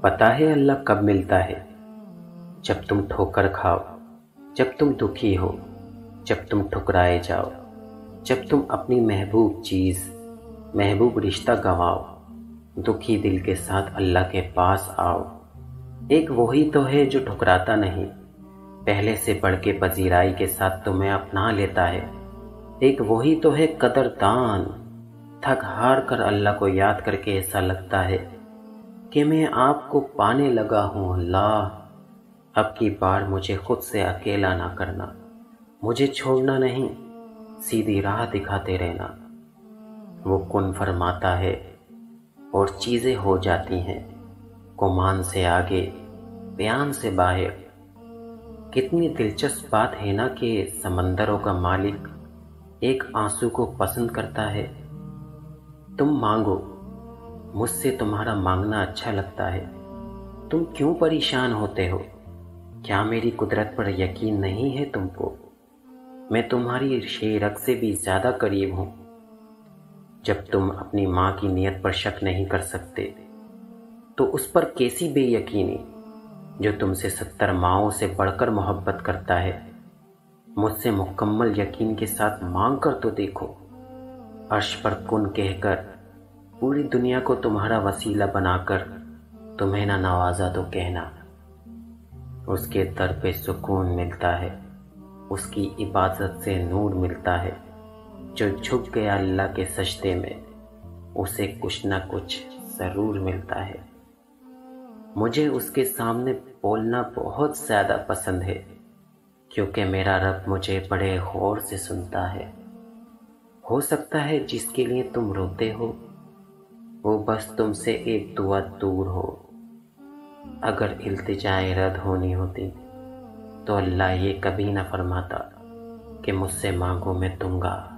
پتہ ہے اللہ کب ملتا ہے؟ جب تم ٹھوکر کھاؤ، جب تم دکھی ہو، جب تم ٹھکرائے جاؤ، جب تم اپنی محبوب چیز، محبوب رشتہ گنواؤ، دکھی دل کے ساتھ اللہ کے پاس آؤ۔ ایک وہی تو ہے جو ٹھکراتا نہیں، پہلے سے بڑھ کے پذیرائی کے ساتھ تمہیں اپنا لیتا ہے۔ ایک وہی تو ہے قدردان، تھک ہار کر اللہ کو یاد کر کے ایسا لگتا ہے کہ میں آپ کو پانے لگا ہوں۔ اللہ، اب کی بار مجھے خود سے اکیلا نہ کرنا، مجھے چھوڑنا نہیں، سیدھی راہ دکھاتے رہنا۔ وہ کن فرماتا ہے اور چیزیں ہو جاتی ہیں، گمان سے آگے، بیان سے باہر۔ کتنی دلچسپ بات ہے نا کہ سمندروں کا مالک ایک آنسو کو پسند کرتا ہے۔ تم مانگو، مجھ سے تمہارا مانگنا اچھا لگتا ہے۔ تم کیوں پریشان ہوتے ہو؟ کیا میری قدرت پر یقین نہیں ہے تم کو؟ میں تمہاری شیرک سے بھی زیادہ قریب ہوں۔ جب تم اپنی ماں کی نیت پر شک نہیں کر سکتے تو اس پر کیسی بے یقینی جو تم سے 70 ماؤں سے بڑھ کر محبت کرتا ہے۔ مجھ سے مکمل یقین کے ساتھ مانگ کر تو دیکھو۔ عرش پر کن کہہ کر پوری دنیا کو تمہارا وسیلہ بنا کر تمہیں نہ نوازا تو کہنا۔ اس کے در پہ سکون ملتا ہے، اس کی عبادت سے نور ملتا ہے۔ جو جھک گیا اللہ کے سجدے میں، اسے کچھ نہ کچھ ضرور ملتا ہے۔ مجھے اس کے سامنے بولنا بہت زیادہ پسند ہے، کیونکہ میرا رب مجھے بڑے غور سے سنتا ہے۔ ہو سکتا ہے جس کے لیے تم روتے ہو وہ بس تم سے ایک دعا دور ہو۔ اگر التجائے رد ہونی ہوتی تو اللہ یہ کبھی نہ فرماتا کہ مجھ سے مانگو میں دوں گا۔